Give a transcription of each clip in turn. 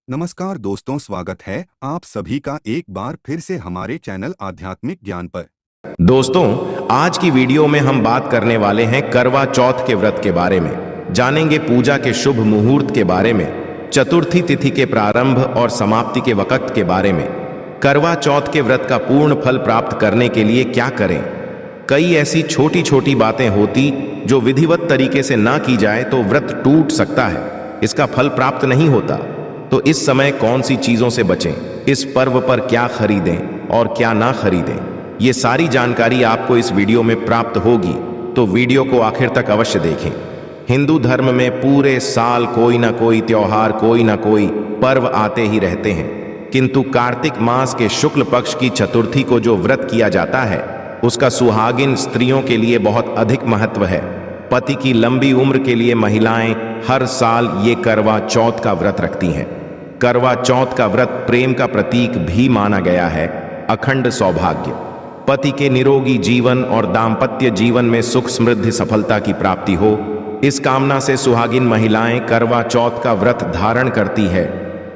नमस्कार दोस्तों, स्वागत है आप सभी का एक बार फिर से हमारे चैनल आध्यात्मिक ज्ञान पर। दोस्तों, आज की वीडियो में हम बात करने वाले हैं करवा चौथ के व्रत के बारे में। जानेंगे पूजा के शुभ मुहूर्त के बारे में, चतुर्थी तिथि के प्रारंभ और समाप्ति के वक्त के बारे में, करवा चौथ के व्रत का पूर्ण फल प्राप्त करने के लिए क्या करें। कई ऐसी छोटी छोटी बातें होती जो विधिवत तरीके से ना की जाए तो व्रत टूट सकता है, इसका फल प्राप्त नहीं होता। तो इस समय कौन सी चीजों से बचें, इस पर्व पर क्या खरीदें और क्या ना खरीदें, ये सारी जानकारी आपको इस वीडियो में प्राप्त होगी, तो वीडियो को आखिर तक अवश्य देखें। हिंदू धर्म में पूरे साल कोई ना कोई त्योहार, कोई ना कोई पर्व आते ही रहते हैं, किंतु कार्तिक मास के शुक्ल पक्ष की चतुर्थी को जो व्रत किया जाता है उसका सुहागिन स्त्रियों के लिए बहुत अधिक महत्व है। पति की लंबी उम्र के लिए महिलाएं हर साल ये करवा चौथ का व्रत रखती हैं। करवा चौथ का व्रत प्रेम का प्रतीक भी माना गया है। अखंड सौभाग्य, पति के निरोगी जीवन और दाम्पत्य जीवन में सुख समृद्धि सफलता की प्राप्ति हो, इस कामना से सुहागिन महिलाएं करवा चौथ का व्रत धारण करती है।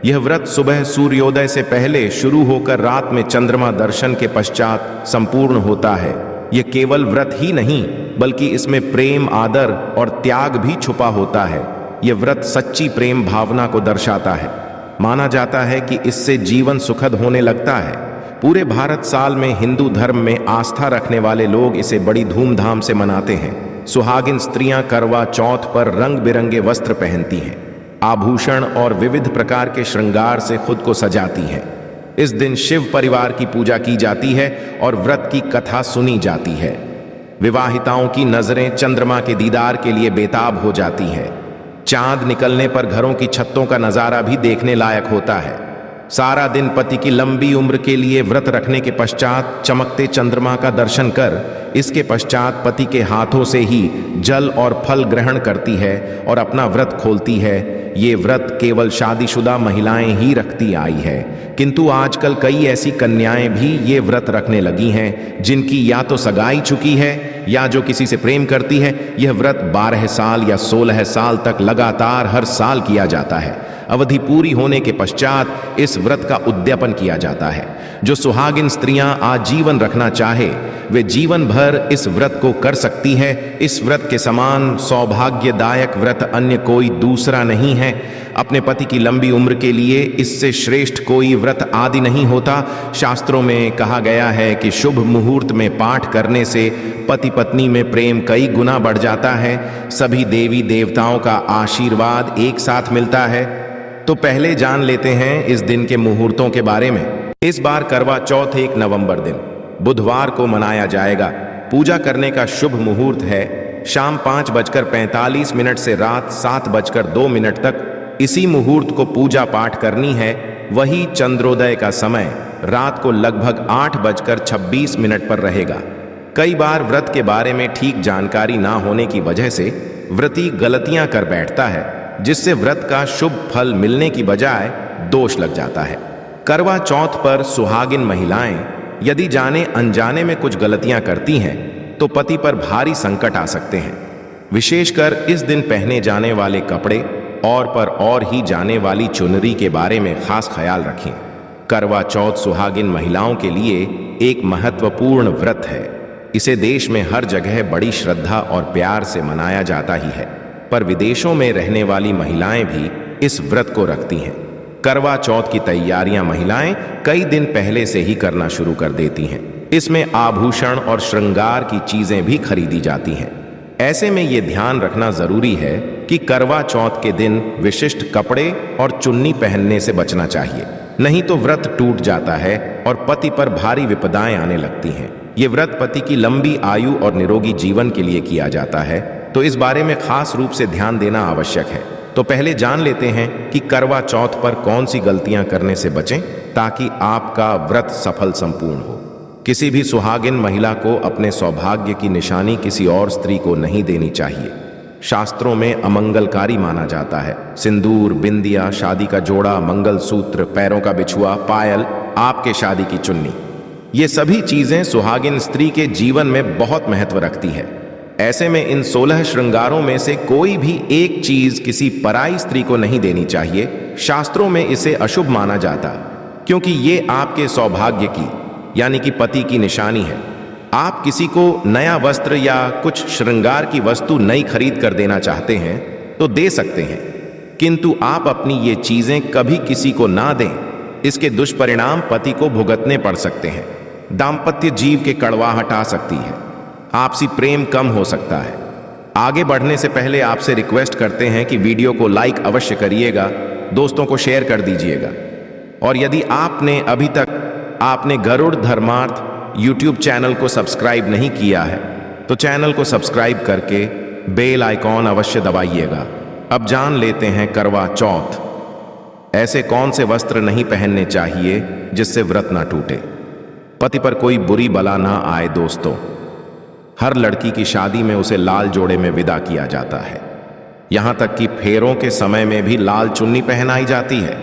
यह व्रत सुबह सूर्योदय से पहले शुरू होकर रात में चंद्रमा दर्शन के पश्चात संपूर्ण होता है। यह केवल व्रत ही नहीं बल्कि इसमें प्रेम, आदर और त्याग भी छुपा होता है। यह व्रत सच्ची प्रेम भावना को दर्शाता है। माना जाता है कि इससे जीवन सुखद होने लगता है। पूरे भारत साल में हिंदू धर्म में आस्था रखने वाले लोग इसे बड़ी धूमधाम से मनाते हैं। सुहागिन स्त्रियां करवा चौथ पर रंग बिरंगे वस्त्र पहनती हैं, आभूषण और विविध प्रकार के श्रृंगार से खुद को सजाती हैं। इस दिन शिव परिवार की पूजा की जाती है और व्रत की कथा सुनी जाती है। विवाहिताओं की नजरें चंद्रमा के दीदार के लिए बेताब हो जाती हैं। चांद निकलने पर घरों की छतों का नजारा भी देखने लायक होता है। सारा दिन पति की लंबी उम्र के लिए व्रत रखने के पश्चात चमकते चंद्रमा का दर्शन कर इसके पश्चात पति के हाथों से ही जल और फल ग्रहण करती है और अपना व्रत खोलती है। ये व्रत केवल शादीशुदा महिलाएं ही रखती आई है, किंतु आजकल कई ऐसी कन्याएं भी ये व्रत रखने लगी हैं जिनकी या तो सगाई चुकी है या जो किसी से प्रेम करती है। यह व्रत 12 साल या 16 साल तक लगातार हर साल किया जाता है। अवधि पूरी होने के पश्चात इस व्रत का उद्यापन किया जाता है। जो सुहागिन स्त्रियां आजीवन रखना चाहे वे जीवन भर इस व्रत को कर सकती है। इस व्रत के समान सौभाग्यदायक व्रत अन्य कोई दूसरा नहीं है। अपने पति की लंबी उम्र के लिए इससे श्रेष्ठ कोई व्रत आदि नहीं होता। शास्त्रों में कहा गया है कि शुभ मुहूर्त में पाठ करने से पति पत्नी में प्रेम कई गुना बढ़ जाता है। सभी देवी देवताओं का आशीर्वाद एक साथ मिलता है। तो पहले जान लेते हैं इस दिन के मुहूर्तों के बारे में। इस बार करवा चौथ 1 नवंबर दिन बुधवार को मनाया जाएगा। पूजा करने का शुभ मुहूर्त है शाम 5:45 से रात 7:02 तक। इसी मुहूर्त को पूजा पाठ करनी है। वही चंद्रोदय का समय रात को लगभग 8:26 पर रहेगा। कई बार व्रत के बारे में ठीक जानकारी ना होने की वजह से व्रती गलतियां कर बैठता है, जिससे व्रत का शुभ फल मिलने की बजाय दोष लग जाता है। करवा चौथ पर सुहागिन महिलाएं यदि जाने अनजाने में कुछ गलतियां करती हैं तो पति पर भारी संकट आ सकते हैं। विशेषकर इस दिन पहने जाने वाले कपड़े और ही जाने वाली चुनरी के बारे में खास ख्याल रखें। करवा चौथ सुहागिन महिलाओं के लिए एक महत्वपूर्ण व्रत है। इसे देश में हर जगह बड़ी श्रद्धा और प्यार से मनाया जाता ही है, पर विदेशों में रहने वाली महिलाएं भी इस व्रत को रखती हैं। करवा चौथ की तैयारियां महिलाएं कई दिन पहले से ही करना शुरू कर देती हैं। इसमें आभूषण और श्रृंगार की चीजें भी खरीदी जाती हैं। ऐसे में ये ध्यान रखना जरूरी है कि करवा चौथ के दिन विशिष्ट कपड़े और चुन्नी पहनने से बचना चाहिए, नहीं तो व्रत टूट जाता है और पति पर भारी विपदाएं आने लगती हैं। ये व्रत पति की लंबी आयु और निरोगी जीवन के लिए किया जाता है, तो इस बारे में खास रूप से ध्यान देना आवश्यक है। तो पहले जान लेते हैं कि करवा चौथ पर कौन सी गलतियां करने से बचें ताकि आपका व्रत सफल संपूर्ण हो। किसी भी सुहागिन महिला को अपने सौभाग्य की निशानी किसी और स्त्री को नहीं देनी चाहिए। शास्त्रों में अमंगलकारी माना जाता है। सिंदूर, बिंदिया, शादी का जोड़ा, मंगलसूत्र, पैरों का बिछुआ, पायल, आपके शादी की चुन्नी, ये सभी चीजें सुहागिन स्त्री के जीवन में बहुत महत्व रखती है। ऐसे में इन 16 श्रृंगारों में से कोई भी एक चीज किसी पराई स्त्री को नहीं देनी चाहिए। शास्त्रों में इसे अशुभ माना जाता, क्योंकि ये आपके सौभाग्य की यानी कि पति की निशानी है। आप किसी को नया वस्त्र या कुछ श्रृंगार की वस्तु नई खरीद कर देना चाहते हैं तो दे सकते हैं, किंतु आप अपनी ये चीजें कभी किसी को ना दें। इसके दुष्परिणाम पति को भुगतने पड़ सकते हैं। दाम्पत्य जीव के कड़वाहट आ सकती है, आपसी प्रेम कम हो सकता है। आगे बढ़ने से पहले आपसे रिक्वेस्ट करते हैं कि वीडियो को लाइक अवश्य करिएगा, दोस्तों को शेयर कर दीजिएगा। और यदि आपने अभी तक आपने गरुड़ धर्मार्थ यूट्यूब चैनल को सब्सक्राइब नहीं किया है तो चैनल को सब्सक्राइब करके बेल आइकॉन अवश्य दबाइएगा। अब जान लेते हैं करवा चौथ। ऐसे कौन से वस्त्र नहीं पहनने चाहिए जिससे व्रत ना टूटे, पति पर कोई बुरी बला ना आए। दोस्तों, हर लड़की की शादी में उसे लाल जोड़े में विदा किया जाता है। यहां तक कि फेरों के समय में भी लाल चुन्नी पहनाई जाती है।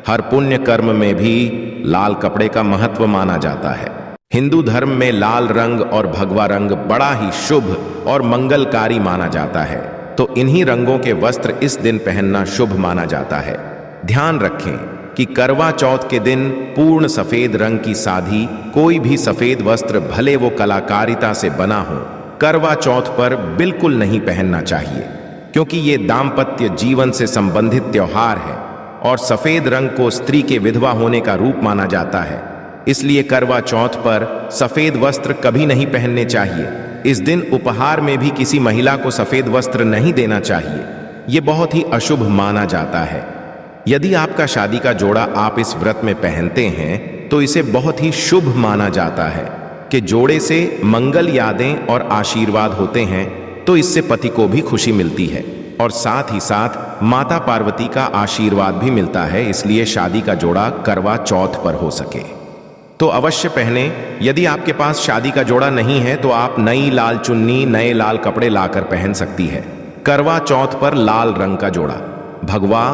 हर पुण्य कर्म में भी लाल कपड़े का महत्व माना जाता है। हिंदू धर्म में लाल रंग और भगवा रंग बड़ा ही शुभ और मंगलकारी माना जाता है, तो इन्हीं रंगों के वस्त्र इस दिन पहनना शुभ माना जाता है। ध्यान रखें कि करवा चौथ के दिन पूर्ण सफेद रंग की साधी कोई भी सफेद वस्त्र, भले वो कलाकारिता से बना हो, करवा चौथ पर बिल्कुल नहीं पहनना चाहिए, क्योंकि ये दाम्पत्य जीवन से संबंधित त्योहार है और सफेद रंग को स्त्री के विधवा होने का रूप माना जाता है। इसलिए करवा चौथ पर सफेद वस्त्र कभी नहीं पहनने चाहिए। इस दिन उपहार में भी किसी महिला को सफेद वस्त्र नहीं देना चाहिए, ये बहुत ही अशुभ माना जाता है। यदि आपका शादी का जोड़ा आप इस व्रत में पहनते हैं तो इसे बहुत ही शुभ माना जाता है कि जोड़े से मंगल यादें और आशीर्वाद होते हैं, तो इससे पति को भी खुशी मिलती है और साथ ही साथ माता पार्वती का आशीर्वाद भी मिलता है। इसलिए शादी का जोड़ा करवा चौथ पर हो सके तो अवश्य पहने। यदि आपके पास शादी का जोड़ा नहीं है तो आप नई लाल चुन्नी, नए लाल कपड़े लाकर पहन सकती है। करवा चौथ पर लाल रंग का जोड़ा, भगवा,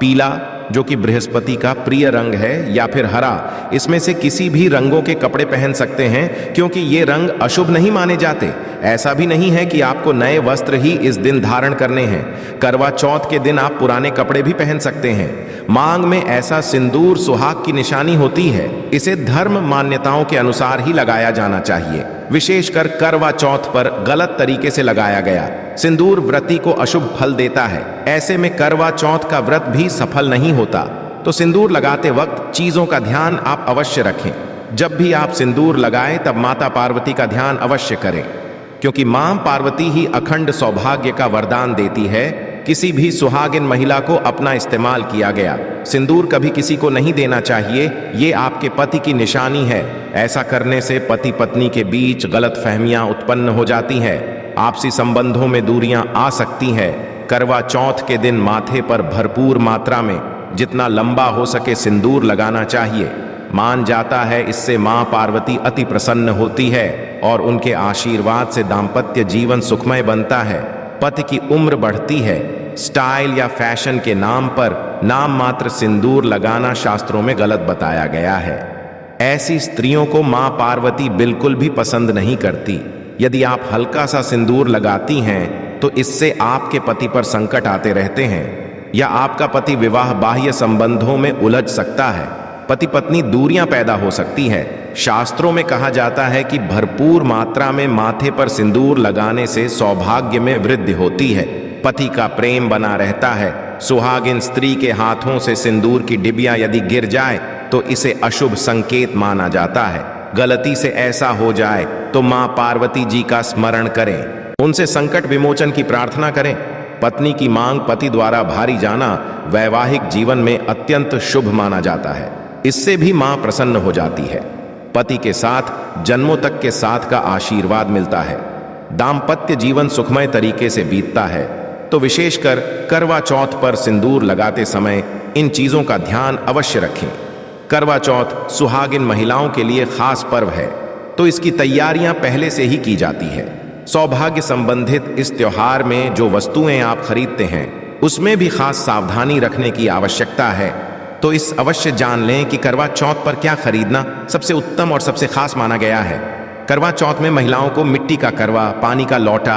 पीला जो कि बृहस्पति का प्रिय रंग है, या फिर हरा, इसमें से किसी भी रंगों के कपड़े पहन सकते हैं, क्योंकि ये रंग अशुभ नहीं माने जाते। ऐसा भी नहीं है कि आपको नए वस्त्र ही इस दिन धारण करने हैं। करवा चौथ के दिन आप पुराने कपड़े भी पहन सकते हैं। मांग में ऐसा सिंदूर सुहाग की निशानी होती है, इसे धर्म मान्यताओं के अनुसार ही लगाया जाना चाहिए। विशेषकर करवा चौथ पर गलत तरीके से लगाया गया सिंदूर व्रती को अशुभ फल देता है। ऐसे में करवा चौथ का व्रत भी सफल नहीं होता। तो सिंदूर लगाते वक्त चीजों का ध्यान आप अवश्य रखें। जब भी आप सिंदूर लगाएं तब माता पार्वती का ध्यान अवश्य करें, क्योंकि मां पार्वती ही अखंड सौभाग्य का वरदान देती है। किसी भी सुहागिन महिला को अपना इस्तेमाल किया गया सिंदूर कभी किसी को नहीं देना चाहिए, ये आपके पति की निशानी है। ऐसा करने से पति पत्नी के बीच गलतफहमियां उत्पन्न हो जाती हैं, आपसी संबंधों में दूरियां आ सकती हैं। करवा चौथ के दिन माथे पर भरपूर मात्रा में जितना लंबा हो सके सिंदूर लगाना चाहिए। मान जाता है इससे मां पार्वती अति प्रसन्न होती है और उनके आशीर्वाद से दाम्पत्य जीवन सुखमय बनता है। पति की उम्र बढ़ती है। स्टाइल या फैशन के नाम पर नाम मात्र सिंदूर लगाना शास्त्रों में गलत बताया गया है। ऐसी स्त्रियों को मां पार्वती बिल्कुल भी पसंद नहीं करती। यदि आप हल्का सा सिंदूर लगाती हैं तो इससे आपके पति पर संकट आते रहते हैं, या आपका पति विवाह बाह्य संबंधों में उलझ सकता है। पति पत्नी दूरियां पैदा हो सकती है। शास्त्रों में कहा जाता है कि भरपूर मात्रा में माथे पर सिंदूर लगाने से सौभाग्य में वृद्धि होती है, पति का प्रेम बना रहता है। सुहागिन स्त्री के हाथों से सिंदूर की डिबिया यदि गिर जाए तो इसे अशुभ संकेत माना जाता है। गलती से ऐसा हो जाए तो मां पार्वती जी का स्मरण करें, उनसे संकट विमोचन की प्रार्थना करें। पत्नी की मांग पति द्वारा भारी जाना वैवाहिक जीवन में अत्यंत शुभ माना जाता है। इससे भी मां प्रसन्न हो जाती है। पति के साथ जन्मों तक के साथ का आशीर्वाद मिलता है। दाम्पत्य जीवन सुखमय तरीके से बीतता है। तो विशेषकर करवा चौथ पर सिंदूर लगाते समय इन चीजों का ध्यान अवश्य रखें। करवा चौथ सुहागिन महिलाओं के लिए खास पर्व है, तो इसकी तैयारियां पहले से ही की जाती है। सौभाग्य संबंधित इस त्योहार में जो वस्तुएं आप खरीदते हैं उसमें भी खास सावधानी रखने की आवश्यकता है। तो इस अवश्य जान लें कि करवा चौथ पर क्या खरीदना सबसे उत्तम और सबसे खास माना गया है। करवा चौथ में महिलाओं को मिट्टी का करवा, पानी का लौटा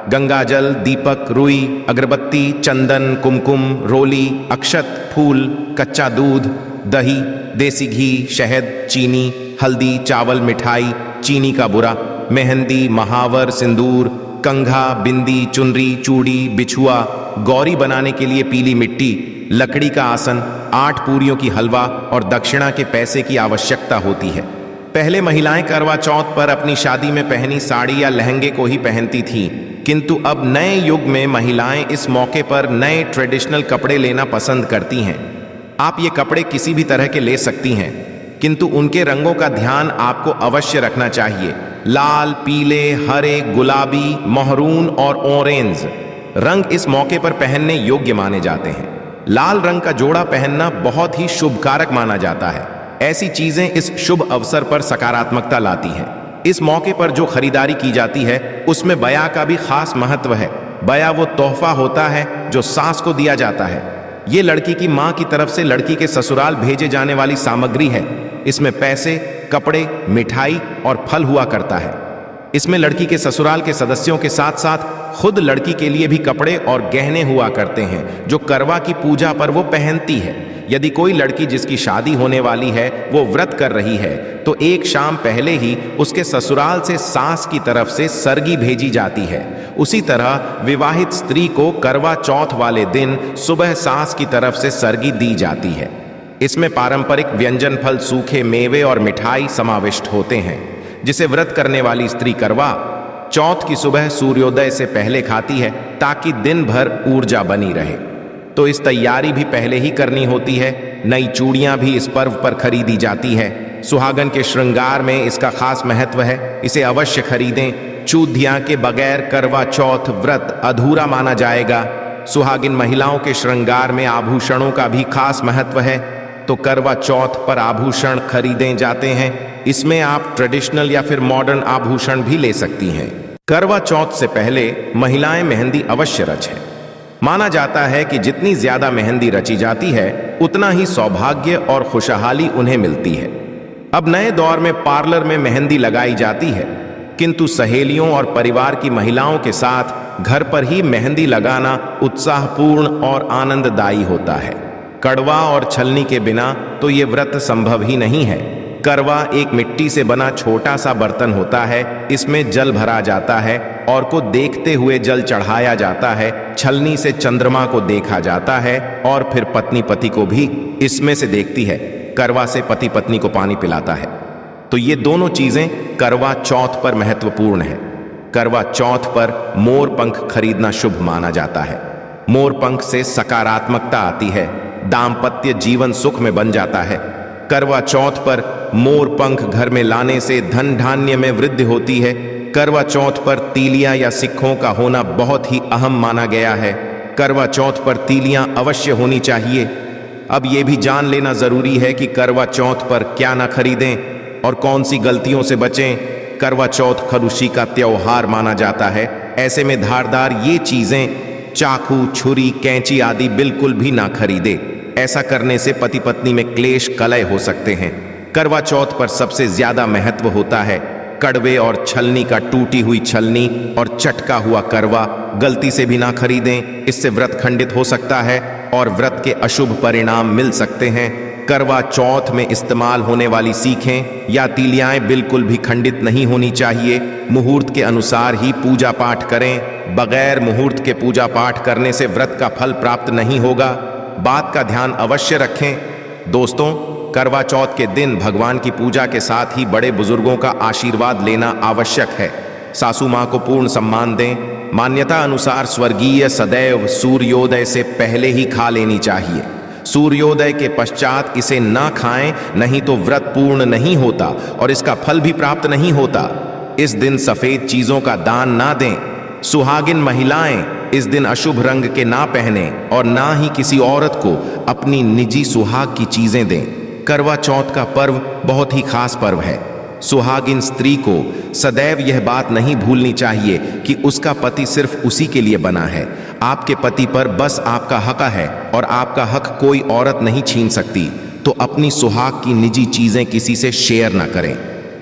गंगाजल, दीपक, रुई, अगरबत्ती, चंदन, कुमकुम, रोली, अक्षत, फूल, कच्चा दूध, दही, देसी घी, शहद, चीनी, हल्दी, चावल, मिठाई, चीनी का बुरा, मेहंदी, महावर, सिंदूर, कंघा, बिंदी, चुनरी, चूड़ी, बिछुआ, गौरी बनाने के लिए पीली मिट्टी, लकड़ी का आसन, 8 पूरियों की हलवा और दक्षिणा के पैसे की आवश्यकता होती है। पहले महिलाएं करवा चौथ पर अपनी शादी में पहनी साड़ी या लहंगे को ही पहनती थीं, किंतु अब नए युग में महिलाएं इस मौके पर नए ट्रेडिशनल कपड़े लेना पसंद करती हैं। आप ये कपड़े किसी भी तरह के ले सकती हैं, किंतु उनके रंगों का ध्यान आपको अवश्य रखना चाहिए। लाल, पीले, हरे, गुलाबी, महरून और ऑरेंज रंग इस मौके पर पहनने योग्य माने जाते हैं। लाल रंग का जोड़ा पहनना बहुत ही शुभ कारक माना जाता है। ऐसी चीजें इस शुभ अवसर पर सकारात्मकता लाती हैं। इस मौके पर जो खरीदारी की जाती है उसमें बया का भी खास महत्व है। बया वो तोहफा होता है जो सास को दिया जाता है। ये लड़की की मां की तरफ से लड़की के ससुराल भेजे जाने वाली सामग्री है। इसमें पैसे, कपड़े, मिठाई और फल हुआ करता है। इसमें लड़की के ससुराल के सदस्यों के साथ साथ खुद लड़की के लिए भी कपड़े और गहने हुआ करते हैं जो करवा की पूजा पर वो पहनती है। यदि कोई लड़की जिसकी शादी होने वाली है वो व्रत कर रही है तो एक शाम पहले ही उसके ससुराल से सास की तरफ से सरगी भेजी जाती है। उसी तरह विवाहित स्त्री को करवा चौथ वाले दिन सुबह सास की तरफ से सरगी दी जाती है। इसमें पारंपरिक व्यंजन, फल, सूखे मेवे और मिठाई समाविष्ट होते हैं, जिसे व्रत करने वाली स्त्री करवा चौथ की सुबह सूर्योदय से पहले खाती है ताकि दिन भर ऊर्जा बनी रहे। तो इस तैयारी भी पहले ही करनी होती है। नई चूड़ियां भी इस पर्व पर खरीदी जाती है। सुहागन के श्रृंगार में इसका खास महत्व है, इसे अवश्य खरीदें। चूधिया के बगैर करवा चौथ व्रत अधूरा माना जाएगा। सुहागिन महिलाओं के श्रृंगार में आभूषणों का भी खास महत्व है, तो करवा चौथ पर आभूषण खरीदे जाते हैं। इसमें आप ट्रेडिशनल या फिर मॉडर्न आभूषण भी ले सकती हैं। करवा चौथ से पहले महिलाएं मेहंदी अवश्य रचें। माना जाता है कि जितनी ज्यादा मेहंदी रची जाती है उतना ही सौभाग्य और खुशहाली उन्हें मिलती है। अब नए दौर में पार्लर में मेहंदी लगाई जाती है, किंतु सहेलियों और परिवार की महिलाओं के साथ घर पर ही मेहंदी लगाना उत्साहपूर्ण और आनंददायी होता है। कड़वा और छलनी के बिना तो ये व्रत संभव ही नहीं है। करवा एक मिट्टी से बना छोटा सा बर्तन होता है। इसमें जल भरा जाता है और को देखते हुए जल चढ़ाया जाता है। छलनी से चंद्रमा को देखा जाता है और फिर पत्नी पति को भी इसमें से देखती है। करवा से पति पत्नी को पानी पिलाता है। तो ये दोनों चीजें करवा चौथ पर महत्वपूर्ण है। करवा चौथ पर मोर पंख खरीदना शुभ माना जाता है। मोर पंख से सकारात्मकता आती है, दाम्पत्य जीवन सुख में बन जाता है। करवा चौथ पर मोर पंख घर में लाने से धन धान्य में वृद्धि होती है। करवा चौथ पर तीलियां या सिक्कों का होना बहुत ही अहम माना गया है। करवा चौथ पर तीलियां अवश्य होनी चाहिए। अब यह भी जान लेना जरूरी है कि करवा चौथ पर क्या ना खरीदें और कौन सी गलतियों से बचें। करवा चौथ खरुशी का त्योहार माना जाता है। ऐसे में धारदार ये चीजें, चाकू, छुरी, कैंची आदि बिल्कुल भी ना खरीदे। ऐसा करने से पति पत्नी में क्लेश, कलह हो सकते हैं। करवा चौथ पर सबसे ज्यादा महत्व होता है कड़वे और छलनी का। टूटी हुई छलनी और चटका हुआ करवा गलती से भी ना खरीदें, इससे व्रत खंडित हो सकता है और व्रत के अशुभ परिणाम मिल सकते हैं। करवा चौथ में इस्तेमाल होने वाली सीखें या तीलियाएं बिल्कुल भी खंडित नहीं होनी चाहिए। मुहूर्त के अनुसार ही पूजा पाठ करें। बगैर मुहूर्त के पूजा पाठ करने से व्रत का फल प्राप्त नहीं होगा। बात का ध्यान अवश्य रखें। दोस्तों, करवा चौथ के दिन भगवान की पूजा के साथ ही बड़े बुजुर्गों का आशीर्वाद लेना आवश्यक है। सासू मां को पूर्ण सम्मान दें। मान्यता अनुसार स्वर्गीय सदैव सूर्योदय से पहले ही खा लेनी चाहिए। सूर्योदय के पश्चात इसे ना खाएं, नहीं तो व्रत पूर्ण नहीं होता और इसका फल भी प्राप्त नहीं होता। इस दिन सफेद चीजों का दान ना दें। सुहागिन महिलाएं इस दिन अशुभ रंग के ना पहने और ना ही किसी औरत को अपनी निजी सुहाग की चीजें दें। करवा चौथ का पर्व बहुत ही खास पर्व है। सुहागिन स्त्री को सदैव यह बात नहीं भूलनी चाहिए कि उसका पति सिर्फ उसी के लिए बना है। आपके पति पर बस आपका हक है और आपका हक कोई औरत नहीं छीन सकती। तो अपनी सुहाग की निजी चीजें किसी से शेयर ना करें।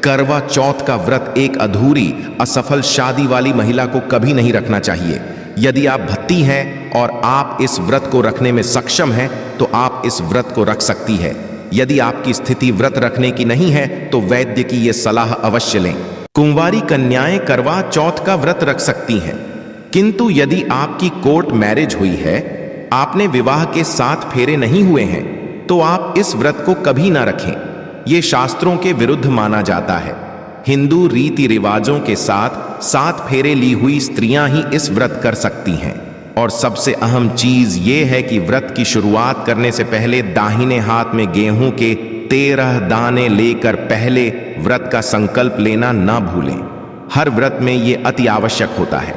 करवा चौथ का व्रत एक अधूरी असफल शादी वाली महिला को कभी नहीं रखना चाहिए। यदि आप भत्ती हैं और आप इस व्रत को रखने में सक्षम हैं तो आप इस व्रत को रख सकती है। यदि आपकी स्थिति व्रत रखने की नहीं है तो वैद्य की यह सलाह अवश्य लें। कुंवारी कन्याएं करवा चौथ का व्रत रख सकती हैं, किंतु यदि आपकी कोर्ट मैरिज हुई है, आपने विवाह के 7 फेरे नहीं हुए हैं, तो आप इस व्रत को कभी ना रखें। ये शास्त्रों के विरुद्ध माना जाता है। हिंदू रीति रिवाजों के साथ 7 फेरे ली हुई स्त्रियां ही इस व्रत कर सकती हैं। और सबसे अहम चीज ये है कि व्रत की शुरुआत करने से पहले दाहिने हाथ में गेहूं के 13 दाने लेकर पहले व्रत का संकल्प लेना ना भूलें। हर व्रत में ये अति आवश्यक होता है।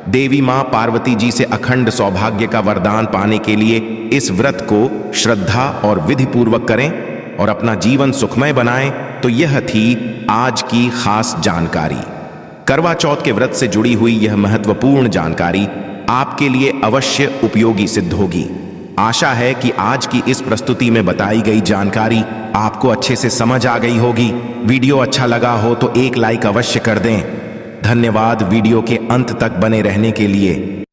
देवी मां पार्वती जी से अखंड सौभाग्य का वरदान पाने के लिए इस व्रत को श्रद्धा और विधि पूर्वक करें और अपना जीवन सुखमय बनाएं। तो यह थी आज की खास जानकारी। करवा चौथ के व्रत से जुड़ी हुई यह महत्वपूर्ण जानकारी आपके लिए अवश्य उपयोगी सिद्ध होगी। आशा है कि आज की इस प्रस्तुति में बताई गई जानकारी आपको अच्छे से समझ आ गई होगी। वीडियो अच्छा लगा हो तो एक लाइक अवश्य कर दें। धन्यवाद वीडियो के अंत तक बने रहने के लिए।